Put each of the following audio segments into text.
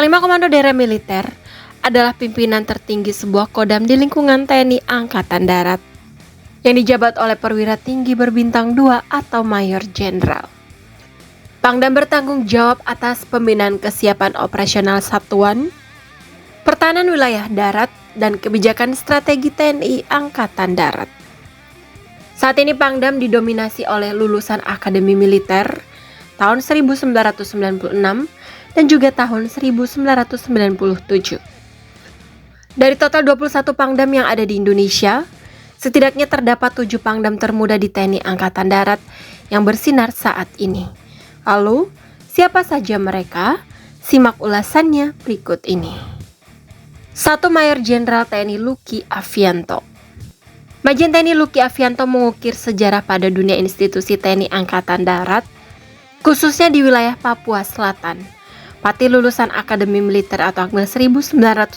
Panglima Komando Daerah Militer adalah pimpinan tertinggi sebuah kodam di lingkungan TNI Angkatan Darat yang dijabat oleh perwira tinggi berbintang 2 atau mayor jenderal. Pangdam bertanggung jawab atas pembinaan kesiapan operasional satuan, pertahanan wilayah darat, dan kebijakan strategi TNI Angkatan Darat. Saat ini Pangdam didominasi oleh lulusan Akademi Militer tahun 1996 dan juga tahun 1997. Dari total 21 Pangdam yang ada di Indonesia, setidaknya terdapat 7 Pangdam termuda di TNI Angkatan Darat yang bersinar saat ini. Lalu, siapa saja mereka? Simak ulasannya berikut ini. 1. Mayor Jenderal TNI Luki Avianto. Majen TNI Luki Avianto mengukir sejarah pada dunia institusi TNI Angkatan Darat, khususnya di wilayah Papua Selatan. Pati lulusan Akademi Militer atau Akmil 1996,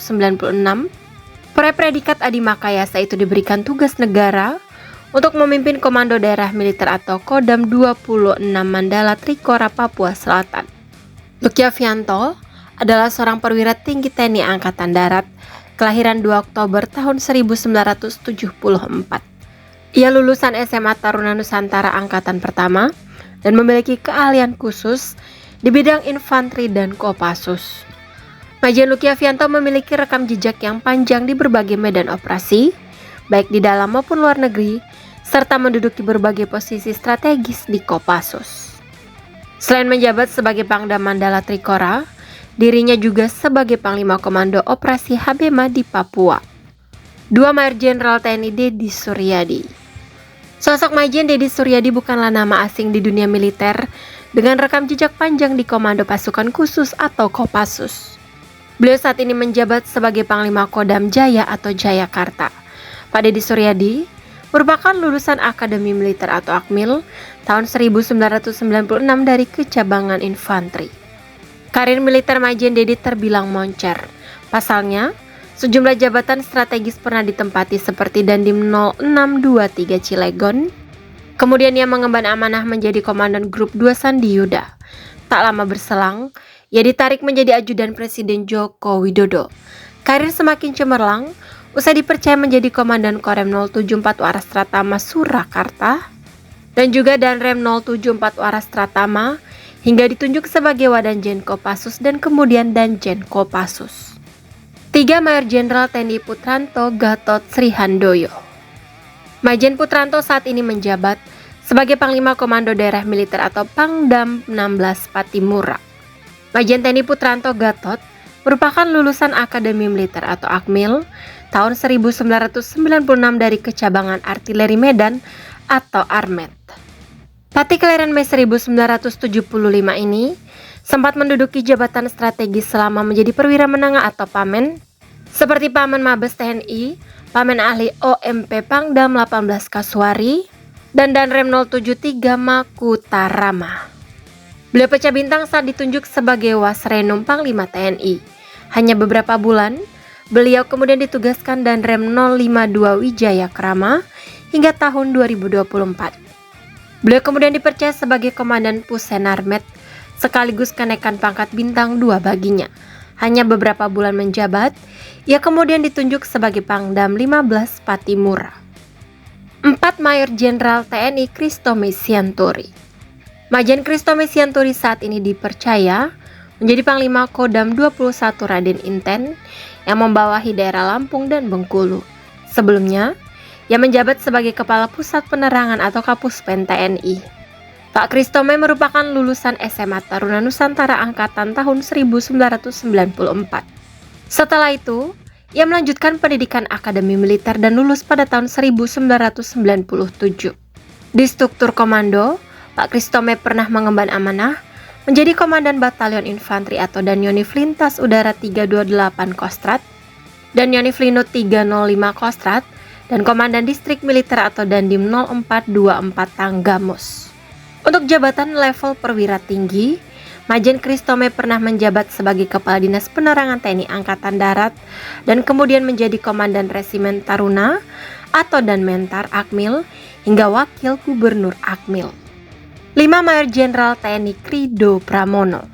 predikat Adi Makayasa itu diberikan tugas negara untuk memimpin Komando Daerah Militer atau Kodam 26 Mandala Trikora Papua Selatan. Luki Avianto adalah seorang perwira tinggi TNI Angkatan Darat, kelahiran 2 Oktober tahun 1974. Ia lulusan SMA Taruna Nusantara Angkatan Pertama dan memiliki keahlian khusus di bidang infanteri dan Kopassus. Majen Luki Avianto memiliki rekam jejak yang panjang di berbagai medan operasi, baik di dalam maupun luar negeri, serta menduduki berbagai posisi strategis di Kopassus. Selain menjabat sebagai Pangdam Mandala Trikora, dirinya juga sebagai Panglima Komando Operasi Habema di Papua. 2. Mayor Jenderal TNI Deddy Suryadi. Sosok Majen Deddy Suryadi bukanlah nama asing di dunia militer dengan rekam jejak panjang di Komando Pasukan Khusus atau Kopassus. Beliau saat ini menjabat sebagai Panglima Kodam Jaya atau Jayakarta. Pak Deddy Suryadi merupakan lulusan Akademi Militer atau Akmil tahun 1996 dari Kecabangan Infanteri. Karir militer Majen Deddy terbilang moncer. Pasalnya, sejumlah jabatan strategis pernah ditempati seperti Dandim 0623 Cilegon. Kemudian ia mengemban amanah menjadi Komandan Grup 2 Sandi Yuda. Tak lama berselang, ia ditarik menjadi ajudan Presiden Joko Widodo. Karir semakin cemerlang, usai dipercaya menjadi Komandan Korem 074 Waras Tratama Surakarta dan juga Danrem 074 Waras Tratama hingga ditunjuk sebagai Wadanjen Kopassus dan kemudian Danjen Kopassus. 3. Mayor Jenderal TNI Putranto Gatot Srihandoyo. Majen Putranto saat ini menjabat sebagai Panglima Komando Daerah Militer atau Pangdam 16 Patimura. Majen TNI Putranto Gatot merupakan lulusan Akademi Militer atau Akmil tahun 1996 dari Kecabangan Artileri Medan atau Armet. Pati kelahiran Mei 1975 ini sempat menduduki jabatan strategis selama menjadi perwira menengah atau Pamen, seperti Pamen Mabes TNI, Pamen Ahli OMP Pangdam 18 Kasuari, dan Danrem 073 Makutarama. Beliau pecah bintang saat ditunjuk sebagai Wasrenum Panglima TNI. Hanya beberapa bulan, beliau kemudian ditugaskan Danrem 052 Wijaya Krama hingga tahun 2024. Beliau kemudian dipercaya sebagai Komandan Pusenarmet, sekaligus kenaikan pangkat bintang 2 baginya. Hanya beberapa bulan menjabat, ia kemudian ditunjuk sebagai Pangdam 15 Patimura. 4. Mayor Jenderal TNI Kristome Sianturi. Majen Kristome Sianturi saat ini dipercaya menjadi Panglima Kodam 21 Raden Inten yang membawahi daerah Lampung dan Bengkulu. Sebelumnya, ia menjabat sebagai Kepala Pusat Penerangan atau Kapuspen TNI. Pak Kristome merupakan lulusan SMA Taruna Nusantara Angkatan tahun 1994. Setelah itu, ia melanjutkan pendidikan Akademi Militer dan lulus pada tahun 1997. Di struktur komando, Pak Kristome pernah mengemban amanah menjadi Komandan Batalion Infanteri atau Danyonif Lintas Udara 328 Kostrat, Danyonif Linut 305 Kostrat, dan Komandan Distrik Militer atau Dandim 0424 Tanggamus. Untuk jabatan level perwira tinggi, Majen Kristome pernah menjabat sebagai Kepala Dinas Penerangan TNI Angkatan Darat dan kemudian menjadi Komandan Resimen Taruna atau Danmentar Akmil hingga Wakil Gubernur Akmil. 5. Mayor Jenderal TNI Krido Pramono.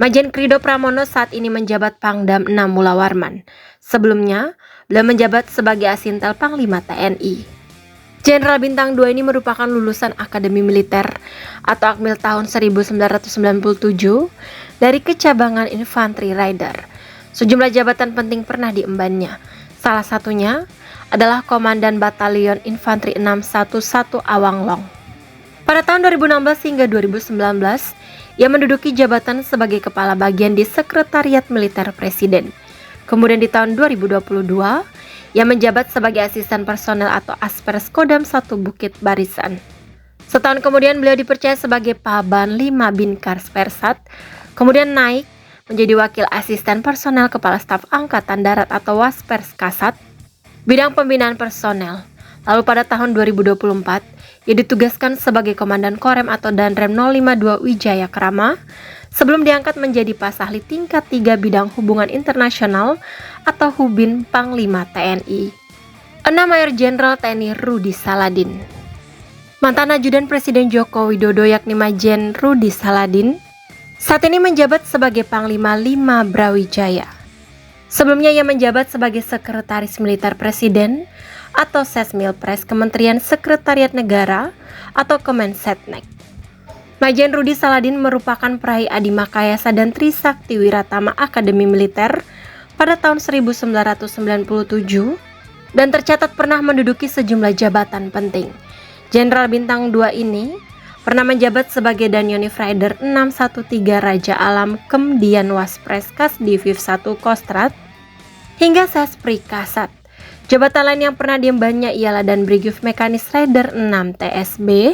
Majen Krido Pramono saat ini menjabat Pangdam 6 Mula Warman. Sebelumnya, beliau menjabat sebagai Asintel Panglima TNI. Jenderal Bintang 2 ini merupakan lulusan Akademi Militer atau Akmil tahun 1997 dari Kecabangan Infanteri Rider. Sejumlah jabatan penting pernah diembannya. Salah satunya adalah Komandan Batalion Infanteri 611 Awanglong. Pada tahun 2016 hingga 2019, ia menduduki jabatan sebagai Kepala Bagian di Sekretariat Militer Presiden. Kemudian di tahun 2022, ia menjabat sebagai Asisten Personel atau Aspers Kodam 1 Bukit Barisan. Setahun kemudian beliau dipercaya sebagai Paban 5 Binkars Persat, kemudian naik menjadi Wakil Asisten Personel Kepala Staf Angkatan Darat atau Waspers Kasat, bidang pembinaan personel. Lalu pada tahun 2024, ia ditugaskan sebagai Komandan Korem atau Danrem 052 Wijaya Krama, sebelum diangkat menjadi Pasahli tingkat 3 bidang hubungan internasional atau Hubin Panglima TNI. 6. Mayor Jenderal TNI Rudi Saladin. Mantan ajudan Presiden Joko Widodo yakni Majen Rudi Saladin saat ini menjabat sebagai Panglima 5 Brawijaya. Sebelumnya ia menjabat sebagai Sekretaris Militer Presiden atau Sesmilpres Kementerian Sekretariat Negara atau Kemensetnek. Majen Rudi Saladin merupakan peraih Adi Makayasa dan Trisakti Wiratama Akademi Militer pada tahun 1997 dan tercatat pernah menduduki sejumlah jabatan penting. Jenderal Bintang 2 ini pernah menjabat sebagai Danionif Rider 613 Raja Alam Kemdian Waspres Kasdiviv 1 Kostrat hingga Sespri Kasat. Jabatan lain yang pernah diembannya ialah Dan Brigif Mekanis Rider 6 TSB,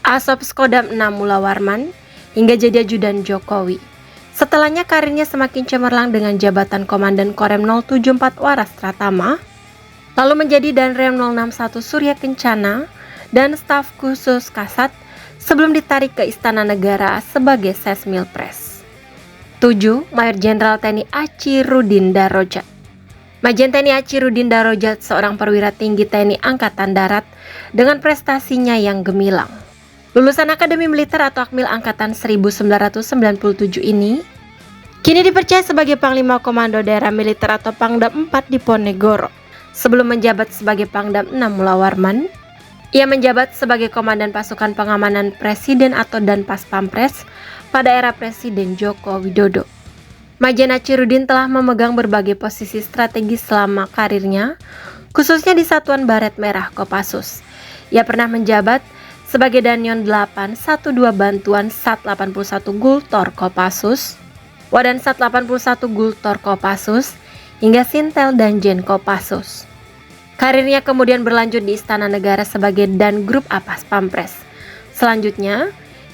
Asops Kodam 6 Mula Warman, hingga jadi ajudan Jokowi. Setelahnya karirnya semakin cemerlang dengan jabatan Komandan Korem 074 Waras Pratama, lalu menjadi Danrem 061 Surya Kencana dan Staf Khusus Kasat sebelum ditarik ke Istana Negara sebagai Sesmilpres. 7. Mayor Jenderal TNI Achirudin Darojat. Majen TNI Achirudin Darojat seorang perwira tinggi TNI Angkatan Darat dengan prestasinya yang gemilang. Lulusan Akademi Militer atau Akmil Angkatan 1997 ini kini dipercaya sebagai Panglima Komando Daerah Militer atau Pangdam 4 di Ponegoro. Sebelum menjabat sebagai Pangdam 6 Mula Warman, ia menjabat sebagai Komandan Pasukan Pengamanan Presiden atau Danpas Pampres pada era Presiden Joko Widodo. Majen Achirudin telah memegang berbagai posisi strategis selama karirnya, khususnya di Satuan Baret Merah Kopassus. Ia pernah menjabat sebagai Danyon 812 Bantuan Sat 81 Gultor Kopassus, Wadan Sat 81 Gultor Kopassus, hingga Sintel Danjen Kopassus. Karirnya kemudian berlanjut di Istana Negara sebagai Dan Grup Apas Pampres. Selanjutnya,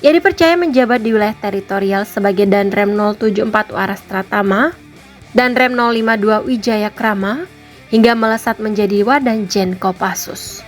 ia dipercaya menjabat di wilayah teritorial sebagai Danrem 074 Waras Pratama, Danrem 052 Wijaya Krama, hingga melesat menjadi Wadanjen Kopassus.